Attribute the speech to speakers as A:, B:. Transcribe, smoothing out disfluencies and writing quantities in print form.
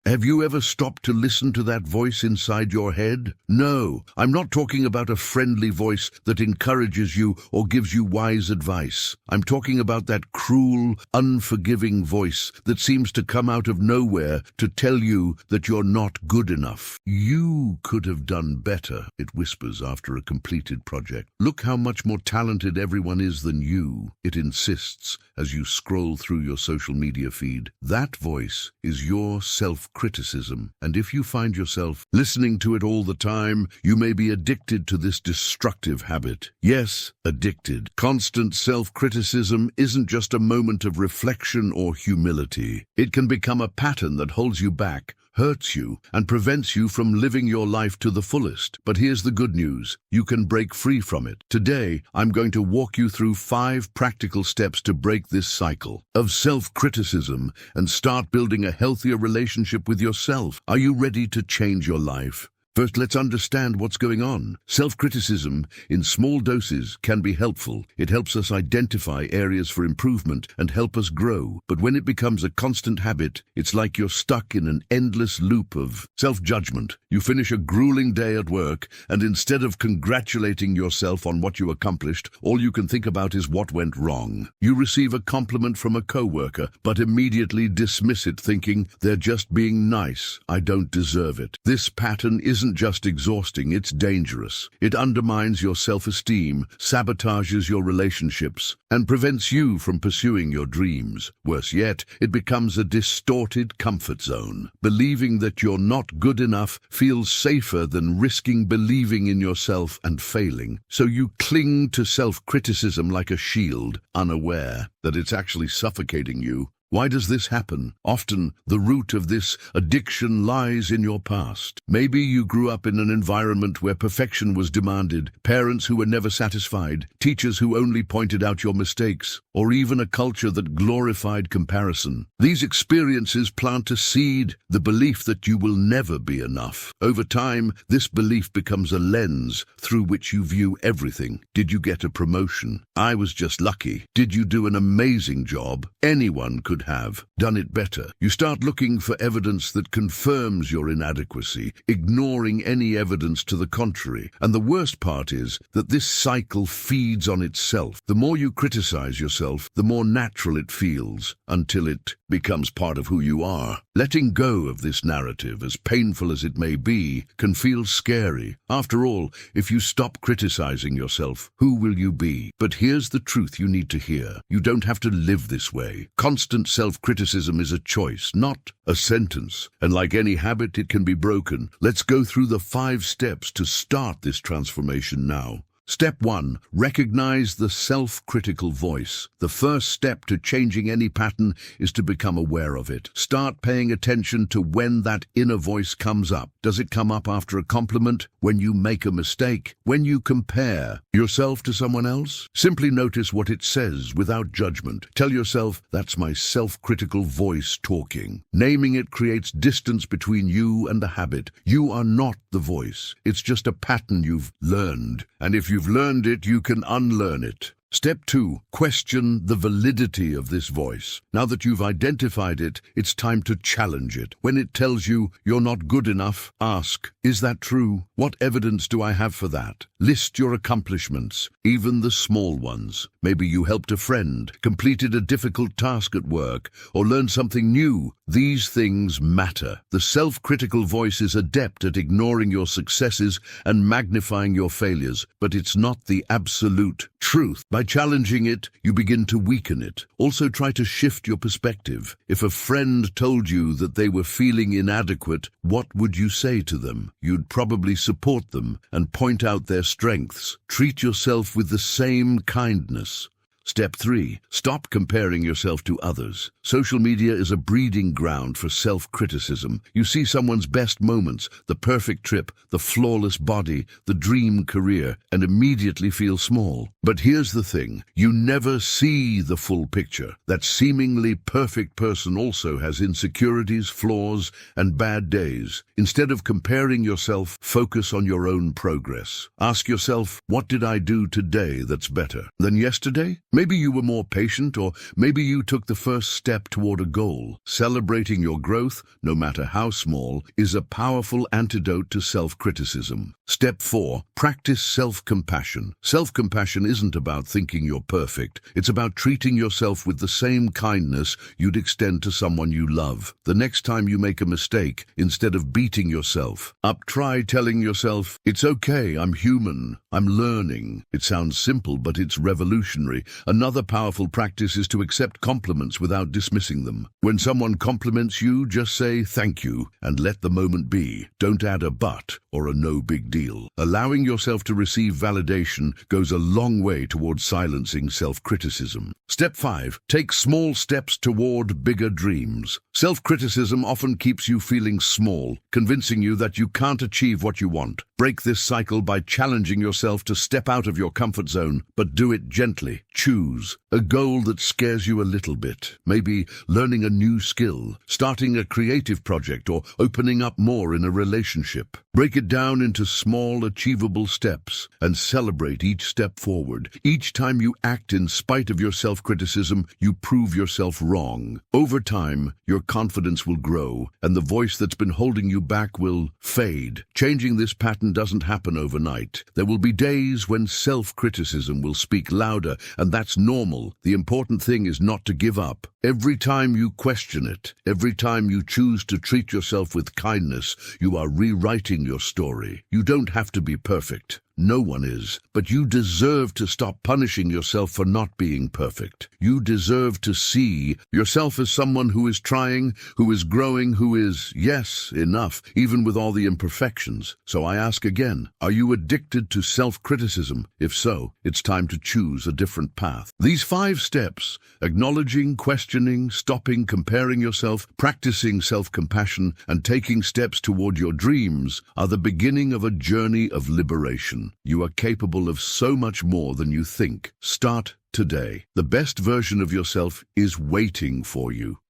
A: Have you ever stopped to listen to that voice inside your head? No, I'm not talking about a friendly voice that encourages you or gives you wise advice. I'm talking about that cruel, unforgiving voice that seems to come out of nowhere to tell you that you're not good enough. You could have done better, it whispers after a completed project. Look how much more talented everyone is than you, it insists as you scroll through your social media feed. That voice is your self-criticism, and if you find yourself listening to it all the time, you may be addicted to this destructive habit. Yes, addicted. Constant self-criticism isn't just a moment of reflection or humility. It can become a pattern that holds you back, hurts you, and prevents you from living your life to the fullest. But here's the good news. You can break free from it. Today, I'm going to walk you through 5 practical steps to break this cycle of self-criticism and start building a healthier relationship with yourself. Are you ready to change your life? First, let's understand what's going on. Self-criticism, in small doses, can be helpful. It helps us identify areas for improvement and help us grow. But when it becomes a constant habit, it's like you're stuck in an endless loop of self-judgment. You finish a grueling day at work, and instead of congratulating yourself on what you accomplished, all you can think about is what went wrong. You receive a compliment from a coworker, but immediately dismiss it, thinking, they're just being nice. I don't deserve it. This pattern isn't just exhausting, it's dangerous. It undermines your self-esteem, sabotages your relationships, and prevents you from pursuing your dreams. Worse yet, it becomes a distorted comfort zone. Believing that you're not good enough feels safer than risking believing in yourself and failing. So you cling to self-criticism like a shield, unaware that it's actually suffocating you. Why does this happen? Often, the root of this addiction lies in your past. Maybe you grew up in an environment where perfection was demanded, parents who were never satisfied, teachers who only pointed out your mistakes, or even a culture that glorified comparison. These experiences plant a seed, the belief that you will never be enough. Over time, this belief becomes a lens through which you view everything. Did you get a promotion? I was just lucky. Did you do an amazing job? Anyone could have done it better. You start looking for evidence that confirms your inadequacy, ignoring any evidence to the contrary. And the worst part is that this cycle feeds on itself. The more you criticize yourself, the more natural it feels, until it becomes part of who you are. Letting go of this narrative, as painful as it may be, can feel scary. After all, if you stop criticizing yourself, who will you be? But here's the truth you need to hear. You don't have to live this way. Constant self-criticism is a choice, not a sentence. And like any habit, it can be broken. Let's go through the 5 steps to start this transformation now. Step 1. Recognize the self-critical voice. The first step to changing any pattern is to become aware of it. Start paying attention to when that inner voice comes up. Does it come up after a compliment? When you make a mistake? When you compare yourself to someone else? Simply notice what it says without judgment. Tell yourself, that's my self-critical voice talking. Naming it creates distance between you and the habit. You are not the voice. It's just a pattern you've learned. And if you've learned it, you can unlearn it. Step 2. Question the validity of this voice. Now that you've identified it, it's time to challenge it. When it tells you you're not good enough, ask, is that true? What evidence do I have for that? List your accomplishments, even the small ones. Maybe you helped a friend, completed a difficult task at work, or learned something new. These things matter. The self-critical voice is adept at ignoring your successes and magnifying your failures, but it's not the absolute truth. By challenging it, you begin to weaken it. Also, try to shift your perspective. If a friend told you that they were feeling inadequate, what would you say to them? You'd probably support them and point out their strengths. Treat yourself with the same kindness. Step 3. Stop comparing yourself to others. Social media is a breeding ground for self-criticism. You see someone's best moments, the perfect trip, the flawless body, the dream career, and immediately feel small. But here's the thing. You never see the full picture. That seemingly perfect person also has insecurities, flaws, and bad days. Instead of comparing yourself, focus on your own progress. Ask yourself, what did I do today that's better than yesterday? Maybe you were more patient, or maybe you took the first step toward a goal. Celebrating your growth, no matter how small, is a powerful antidote to self-criticism. Step 4. Practice self-compassion. Self-compassion isn't about thinking you're perfect. It's about treating yourself with the same kindness you'd extend to someone you love. The next time you make a mistake, instead of beating yourself up, try telling yourself, "It's okay, I'm human, I'm learning." It sounds simple, but it's revolutionary. Another powerful practice is to accept compliments without dismissing them. When someone compliments you, just say thank you and let the moment be. Don't add a but or a no big deal. Allowing yourself to receive validation goes a long way towards silencing self-criticism. Step 5. Take small steps toward bigger dreams. Self-criticism often keeps you feeling small, convincing you that you can't achieve what you want. Break this cycle by challenging yourself to step out of your comfort zone, but do it gently. Choose a goal that scares you a little bit. Maybe learning a new skill, starting a creative project, or opening up more in a relationship. Break it down into small, achievable steps and celebrate each step forward. Each time you act in spite of your self-criticism, you prove yourself wrong. Over time, your confidence will grow, and the voice that's been holding you back will fade. Changing this pattern doesn't happen overnight. There will be days when self-criticism will speak louder, and that's normal. The important thing is not to give up. Every time you question it, every time you choose to treat yourself with kindness, you are rewriting your story. You don't have to be perfect. No one is. But you deserve to stop punishing yourself for not being perfect. You deserve to see yourself as someone who is trying, who is growing, who is, yes, enough, even with all the imperfections. So I ask again, are you addicted to self-criticism? If so, it's time to choose a different path. These 5 steps, acknowledging, questioning, stopping comparing yourself, practicing self-compassion, and taking steps toward your dreams, are the beginning of a journey of liberation. You are capable of so much more than you think. Start today. The best version of yourself is waiting for you.